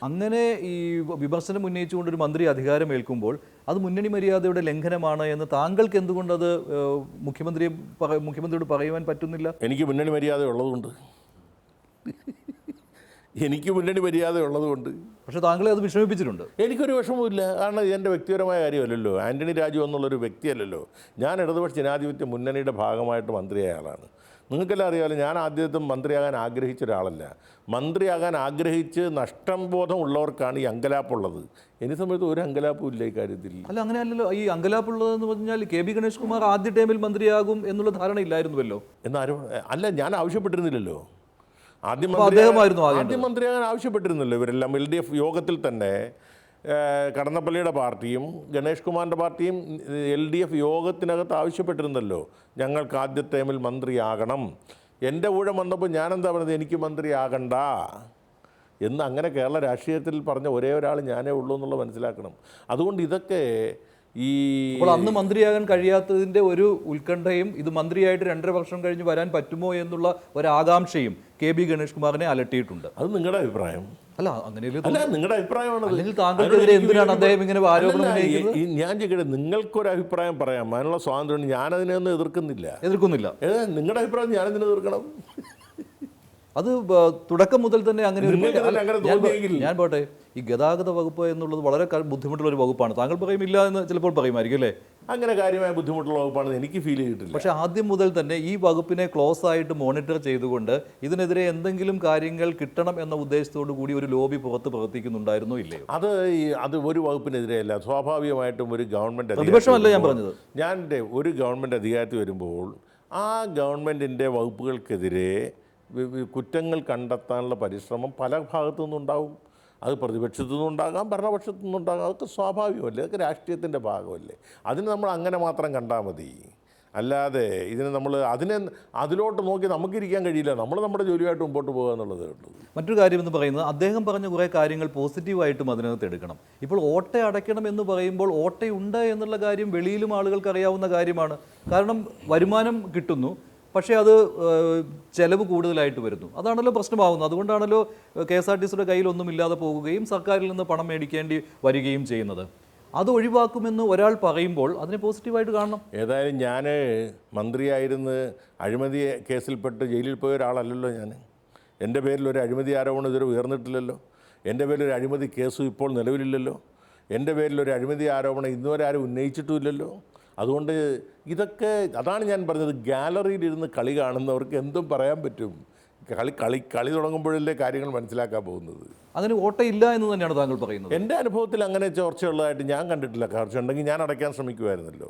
അങ്ങനെ ഈ വിമർശനം ഉന്നയിച്ചുകൊണ്ടൊരു മന്ത്രി അധികാരമേൽക്കുമ്പോൾ അത് മുന്നണി മര്യാദയുടെ ലംഘനമാണ് എന്ന് താങ്കൾക്ക് എന്തുകൊണ്ടത് മുഖ്യമന്ത്രിയോട് പറയുവാൻ പറ്റുന്നില്ല? എനിക്ക് മുന്നണി മര്യാദ ഉള്ളതുകൊണ്ട് എനിക്ക് മുന്നണി മര്യാദ ഉള്ളതുകൊണ്ട്. പക്ഷേ താങ്കളെ അത് വിഷമിപ്പിച്ചിട്ടുണ്ട്. എനിക്കൊരു വിഷമവുമില്ല. കാരണം ഇതെൻ്റെ വ്യക്തിപരമായ കാര്യമല്ലല്ലോ. ആൻ്റണി രാജു എന്നുള്ളൊരു വ്യക്തിയല്ലല്ലോ. ഞാൻ ഇടതുപക്ഷ ജനാധിപത്യ മുന്നണിയുടെ ഭാഗമായിട്ട് മന്ത്രിയായ ആളാണ്. നിങ്ങൾക്കെല്ലാം അറിയാമല്ലോ, ഞാൻ ആദ്യത്തും മന്ത്രിയാകാൻ ആഗ്രഹിച്ച ഒരാളല്ല. മന്ത്രിയാകാൻ ആഗ്രഹിച്ച് നഷ്ടം ബോധം ഉള്ളവർക്കാണ് ഈ അങ്കലാപ്പുള്ളത്. എന്നെ സമയത്ത് ഒരു അങ്കലാപ്പും ഇല്ല ഈ കാര്യത്തിൽ. അല്ല, അങ്ങനെയല്ലല്ലോ. ഈ അങ്കലാപ്പുള്ളതെന്ന് പറഞ്ഞാൽ കെ.ബി. ഗണേഷ് കുമാർ ആദ്യ ടൈമിൽ മന്ത്രിയാകും എന്നുള്ള ധാരണ ഇല്ലായിരുന്നുവല്ലോ. എന്നാരും അല്ല, ഞാൻ ആവശ്യപ്പെട്ടിരുന്നില്ലല്ലോ. ആദ്യം മന്ത്രിയാകാൻ ആവശ്യപ്പെട്ടിരുന്നല്ലോ ഇവരെല്ലാം. LDF യോഗത്തിൽ തന്നെ കടന്നപ്പള്ളിയുടെ പാർട്ടിയും ഗണേഷ് കുമാറിൻ്റെ പാർട്ടിയും LDF യോഗത്തിനകത്ത് ആവശ്യപ്പെട്ടിരുന്നല്ലോ, ഞങ്ങൾക്ക് ആദ്യ ടൈമിൽ മന്ത്രിയാകണം. എൻ്റെ ഊഴം വന്നപ്പോൾ ഞാനെന്താ പറഞ്ഞത്, എനിക്ക് മന്ത്രിയാകണ്ട എന്ന് അങ്ങനെ കേരള രാഷ്ട്രീയത്തിൽ പറഞ്ഞ ഒരേ ഒരാൾ ഞാനേ ഉള്ളൂ എന്നുള്ളത് മനസ്സിലാക്കണം. അതുകൊണ്ട് ഇതൊക്കെ അപ്പോൾ അന്ന് മന്ത്രിയാകാൻ കഴിയാത്തതിൻ്റെ ഒരു ഉത്കണ്ഠയും ഇത് മന്ത്രിയായിട്ട് 2.5 വർഷം കഴിഞ്ഞ് വരാൻ പറ്റുമോ എന്നുള്ള ഒരാകാംക്ഷയും കെ.ബി. ഗണേഷ് കുമാറിനെ അലട്ടിയിട്ടുണ്ട്. അത് നിങ്ങളുടെ അഭിപ്രായം അല്ല, അങ്ങനെയല്ല, നിങ്ങളുടെ അഭിപ്രായമാണ്. അല്ലെങ്കിൽ താങ്കൾക്കെതിരെ എന്തിനാണ് അദ്ദേഹം ഇങ്ങനെ ആരോപണം ഉന്നയിക്കുന്നത്? ഞാൻ ചോദിക്കട്ടെ, നിങ്ങൾക്കൊരു അഭിപ്രായം പറയാം, അതിനുള്ള സ്വാതന്ത്ര്യം. ഞാനതിനൊന്നും എതിർക്കുന്നില്ല. നിങ്ങളുടെ അഭിപ്രായം ഞാനതിനെ എതിർക്കണം? അത് തുടക്കം മുതൽ തന്നെ അങ്ങനെ ഞാൻ പോട്ടെ. ഈ ഗതാഗത വകുപ്പ് എന്നുള്ളത് വളരെ ബുദ്ധിമുട്ടുള്ള ഒരു വകുപ്പാണ്. താങ്കൾ പറയുമില്ല എന്ന് ചിലപ്പോൾ പറയുമായിരിക്കും അല്ലേ? അങ്ങനെ കാര്യമായ ബുദ്ധിമുട്ടുള്ള വകുപ്പാണെന്ന് എനിക്ക് ഫീൽ ചെയ്തിട്ടില്ല. പക്ഷേ ആദ്യം മുതൽ തന്നെ ഈ വകുപ്പിനെ ക്ലോസ് ആയിട്ട് മോണിറ്റർ ചെയ്തുകൊണ്ട് ഇതിനെതിരെ എന്തെങ്കിലും കാര്യങ്ങൾ കിട്ടണം എന്ന ഉദ്ദേശത്തോടു കൂടി ഒരു ലോബി പുറത്ത് പ്രവർത്തിക്കുന്നുണ്ടായിരുന്നോ ഇല്ലയോ? അത് ഒരു വകുപ്പിനെതിരെയല്ല. സ്വാഭാവികമായിട്ടും ഒരു ഗവൺമെൻറ് പ്രതിപക്ഷമല്ല ഞാൻ പറഞ്ഞത്. ഒരു ഗവൺമെൻറ് അധികാരത്തിൽ വരുമ്പോൾ ആ ഗവൺമെൻറ്റിൻ്റെ വകുപ്പുകൾക്കെതിരെ കുറ്റങ്ങൾ കണ്ടെത്താനുള്ള പരിശ്രമം പല ഭാഗത്തു നിന്നുണ്ടാവും. അത് പ്രതിപക്ഷത്തു നിന്നുണ്ടാകാം, ഭരണപക്ഷത്തു നിന്നുണ്ടാകാം. അതൊക്കെ സ്വാഭാവികമല്ലേ, അതൊക്കെ രാഷ്ട്രീയത്തിൻ്റെ ഭാഗമല്ലേ. അതിന് നമ്മൾ അങ്ങനെ മാത്രം കണ്ടാൽ മതി. അല്ലാതെ ഇതിന് നമ്മൾ അതിലോട്ട് നോക്കി നമുക്കിരിക്കാൻ കഴിയില്ല. നമ്മൾ നമ്മുടെ ജോലിയായിട്ട് മുമ്പോട്ട് പോകുക എന്നുള്ളതേ ഉള്ളൂ. മറ്റൊരു കാര്യം എന്ന് പറയുന്നത്, അദ്ദേഹം പറഞ്ഞ കുറേ കാര്യങ്ങൾ പോസിറ്റീവായിട്ടും അതിനകത്ത് എടുക്കണം. ഇപ്പോൾ ഓട്ട അടയ്ക്കണം എന്ന് പറയുമ്പോൾ ഓട്ടയുണ്ട് എന്നുള്ള കാര്യം വെളിയിലും ആളുകൾക്ക് അറിയാവുന്ന കാര്യമാണ്. കാരണം വരുമാനം കിട്ടുന്നു, പക്ഷേ അത് ചെലവ് കൂടുതലായിട്ട് വരുന്നു. അതാണല്ലോ പ്രശ്നമാകുന്നത്. അതുകൊണ്ടാണല്ലോ KSRTCയുടെ കയ്യിലൊന്നും ഇല്ലാതെ പോകുകയും സർക്കാരിൽ നിന്ന് പണം മേടിക്കേണ്ടി വരികയും ചെയ്യുന്നത്. അത് ഒഴിവാക്കുമെന്ന് ഒരാൾ പറയുമ്പോൾ അതിനെ പോസിറ്റീവായിട്ട് കാണണം. ഏതായാലും ഞാൻ മന്ത്രിയായിരുന്ന് അഴിമതി കേസിൽപ്പെട്ട് ജയിലിൽ പോയ ഒരാളല്ലല്ലോ ഞാൻ. എൻ്റെ പേരിൽ ഒരു അഴിമതി ആരോപണം ഇതുവരെ ഉയർന്നിട്ടില്ലല്ലോ. എൻ്റെ പേരിൽ ഒരു അഴിമതി കേസും ഇപ്പോൾ നിലവിലില്ലല്ലോ. എൻ്റെ പേരിൽ ഒരു അഴിമതി ആരോപണം ഇന്നുവരെ ആരും ഉന്നയിച്ചിട്ടുമില്ലല്ലോ. അതുകൊണ്ട് ഇതൊക്കെ, അതാണ് ഞാൻ പറഞ്ഞത്, ഗാലറിയിലിരുന്ന് കളി കാണുന്നവർക്ക് എന്തും പറയാൻ പറ്റും. കളി തുടങ്ങുമ്പോഴല്ലേ കാര്യങ്ങൾ മനസ്സിലാക്കാൻ പോകുന്നത്. അങ്ങനെ ഓട്ടയില്ല എന്ന് തന്നെയാണ് താങ്കൾ പറയുന്നത്? എൻ്റെ അനുഭവത്തിൽ അങ്ങനെ ചോർച്ചയുള്ളതായിട്ട് ഞാൻ കണ്ടിട്ടില്ല. കുറച്ചുണ്ടെങ്കിൽ ഞാൻ അടയ്ക്കാൻ ശ്രമിക്കുമായിരുന്നല്ലോ.